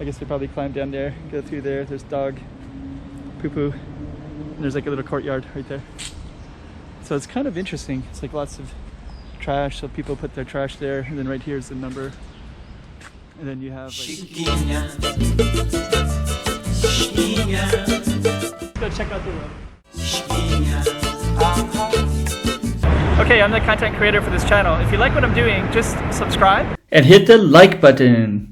I guess they probably climbed down there, go through there. There's dog poo-poo, and there's like a little courtyard right there. So it's kind of interesting. It's like lots of trash, so people put their trash there, and then right here is the number, and then you have like... Go check out the room. Okay, I'm the content creator for this channel. If you like what I'm doing, just subscribe and hit the like button.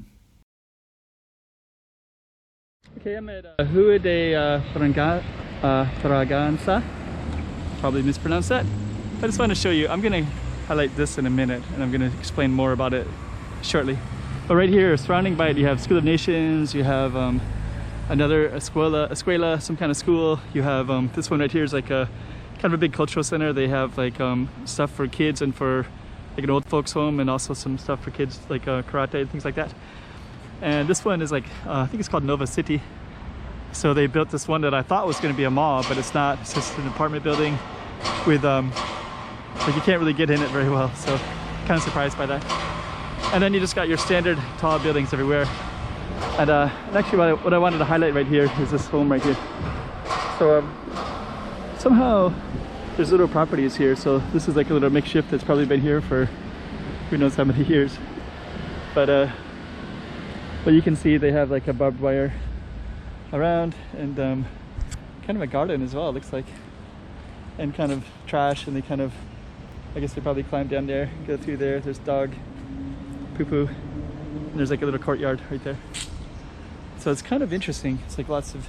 Okay, I'm at Rua de Bragança. Probably mispronounced that. I just want to show you. I'm going to highlight this in a minute, and I'm going to explain more about it shortly. But right here, surrounding by it, you have School of Nations, you have another escuela, some kind of school. You have this one right here is like a kind of a big cultural center. They have like stuff for kids and for like an old folks home, and also some stuff for kids like karate and things like that. And this one is like I think it's called Nova City. So they built this one that I thought was going to be a mall, but it's not. It's just an apartment building with like you can't really get in it very well, so kind of surprised by that. And then you just got your standard tall buildings everywhere. And actually what I wanted to highlight right here is this home right here. So somehow there's little properties here, so this is like a little makeshift that's probably been here for who knows how many years. But you can see they have like a barbed wire around, and kind of a garden as well, it looks like, and kind of trash, and they kind of, I guess they probably climbed down there, go through there. There's dog poo-poo, and there's like a little courtyard right there. So it's kind of interesting. It's like lots of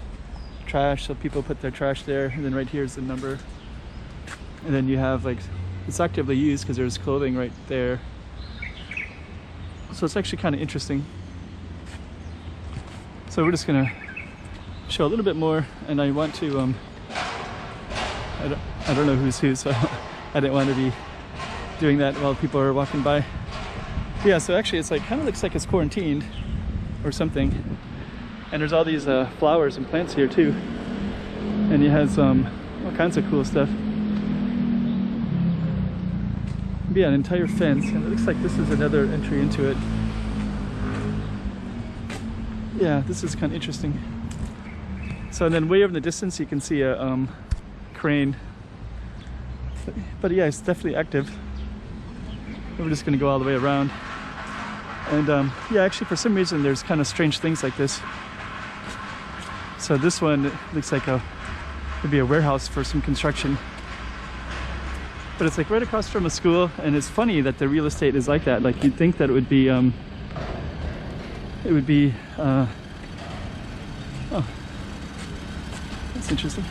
trash, so people put their trash there, and then right here is the number, and then you have like, it's actively used because there's clothing right there. So it's actually kind of interesting. So we're just gonna show a little bit more, and I want to I don't know who's who, so I didn't want to be doing that while people are walking by. Yeah, so actually it's like kind of looks like it's quarantined or something, and there's all these flowers and plants here too, and it has all kinds of cool stuff. Yeah, an entire fence, and it looks like this is another entry into it. Yeah, this is kind of interesting. So and then way over in the distance you can see a crane, but yeah, it's definitely active. We're just going to go all the way around, and yeah, actually for some reason there's kind of strange things like this. So this one looks like it'd be a warehouse for some construction, but it's like right across from a school, and it's funny that the real estate is like that. Like you'd think that it would be oh, that's interesting.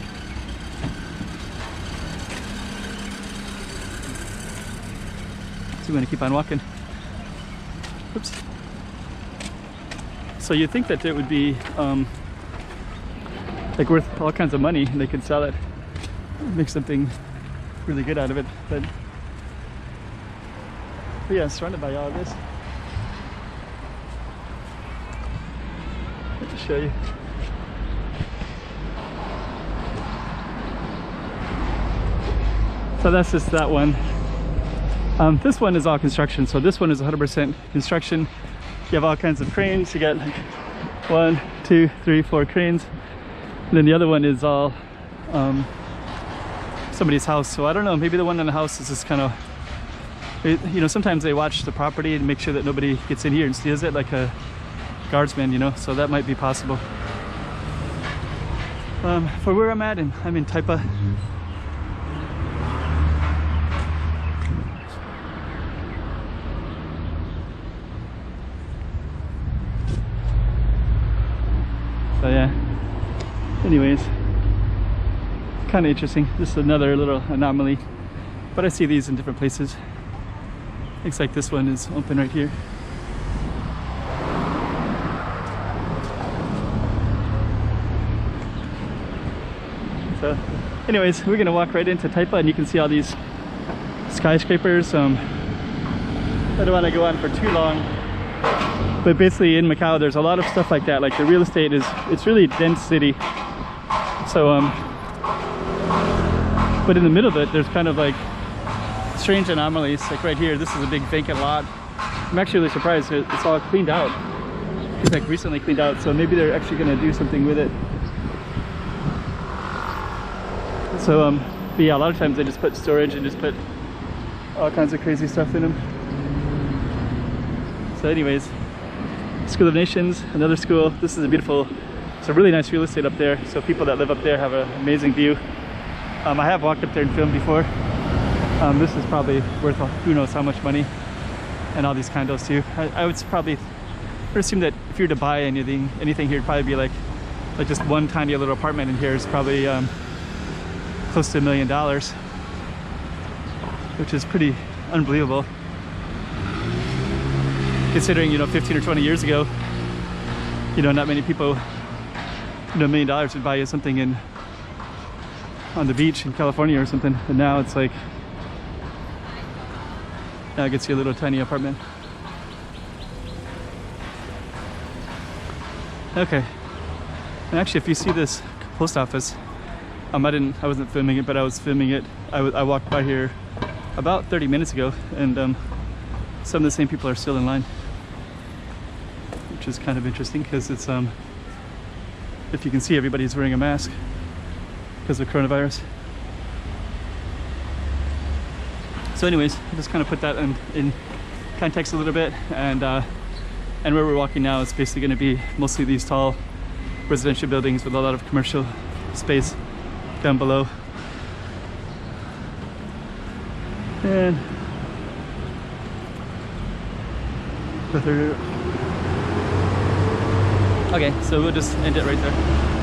So we're going to keep on walking. Oops. So you'd think that it would be like worth all kinds of money, and they could sell it, make something really good out of it. But yeah, surrounded by all of this. Let me show you. So that's just that one. This one is all construction, so this one is 100% construction. You have all kinds of cranes. You got like 1, 2, 3, 4 cranes. And then the other one is all somebody's house. So I don't know, maybe the one in the house is just kind of, you know, sometimes they watch the property and make sure that nobody gets in here and steals it, like a guardsman, you know, so that might be possible. For where I'm at, and I'm in Taipa. So yeah, anyways, kind of interesting. This is another little anomaly, but I see these in different places. Looks like this one is open right here. So anyways, we're gonna walk right into Taipa, and you can see all these skyscrapers. I don't want to go on for too long, but basically in Macau there's a lot of stuff like that. Like the real estate it's really a dense city. So but in the middle of it there's kind of like strange anomalies. Like right here, this is a big vacant lot. I'm actually really surprised it's all cleaned out. It's like recently cleaned out, so maybe they're actually gonna do something with it. So but yeah, a lot of times they just put storage and just put all kinds of crazy stuff in them. So anyways, School of Nations, another school. This is a beautiful, it's a really nice real estate up there, so people that live up there have an amazing view. I have walked up there and filmed before. This is probably worth who knows how much money, and all these condos too. I would probably assume that if you were to buy anything here, it'd probably be like just one tiny little apartment in here is probably close to $1 million, which is pretty unbelievable. Considering, you know, 15 or 20 years ago, you know, not many people, you know, $1 million would buy you something on the beach in California or something. But now it's like, now it gets you a little tiny apartment. Okay, and actually, if you see this post office, I wasn't filming it, but I was filming it. I walked by here about 30 minutes ago, and some of the same people are still in line, which is kind of interesting because it's if you can see, everybody's wearing a mask because of coronavirus. So anyways, I just kind of put that in context a little bit, and where we're walking now is basically going to be mostly these tall residential buildings with a lot of commercial space down below. And okay, so we'll just end it right there.